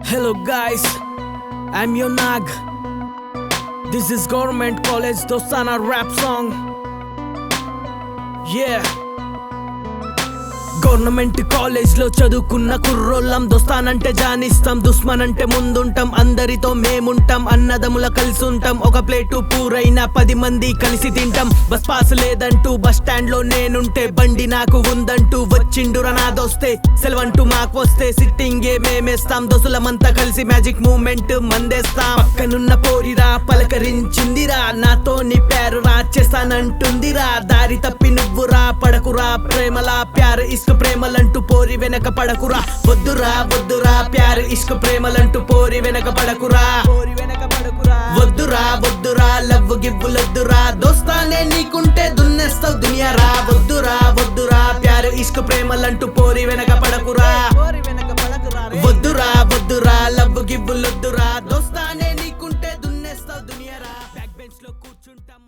Hello guys, I'm your Nag. This is Government College Dostana rap song. Yeah. Government college లో చదువుకున్న కుర్రోళ్ళం. దోస్తానంటే జానిస్తాం, దుస్మన్ అంటే ముందుంటాం. అందరితో మేముంటాం, అన్నదముల కలిసి ఉంటాం. ఒక ప్లేటు పూరైనా 10 మంది కలిసి తింటాం. బస్ పాస్ లేదంటూ బస్ స్టాండ్ లో నేనుంటే, బండి నాకు ఉందంటూ వచ్చిండురా నా దోస్తే. సెలవంటూ మాకు వస్తే సిట్టింగే మేమేస్తాం. దోసులమంతా కలిసి మ్యాజిక్ మూమెంట్ మందేస్తాం. పక్కనున్న పోరిరా పలకరించిందిరా, నాతో నీ ప్యారు రా చేస్తానంటుందిరా. దారి తప్పి నువ్వురా పడకురా, ప్రేమలా ప్యార్ ఇష్క ప్రేమలంటూ పోరి వెనక పడకురా. వద్దురా వద్దురా ప్యార్ ఇష్క ప్రేమలంటూ పోరి వెనక పడకురా. వద్దురా వద్దురా లవ్ గివ్వులొద్దురా. దోస్తానే నీకుంటే దున్నేస్తావు దునియారా. వద్దురా వద్దురా ప్యార్ ఇష్క ప్రేమలంటూ పోరి వెనక పడకురా. వద్దురా వద్దురా లవ్ గివ్వులొద్దురా. దోస్తానే నీకుంటే దున్నేస్తావు దునియారా. బ్యాక్ బెంచ్ లో కూర్చుంటాం.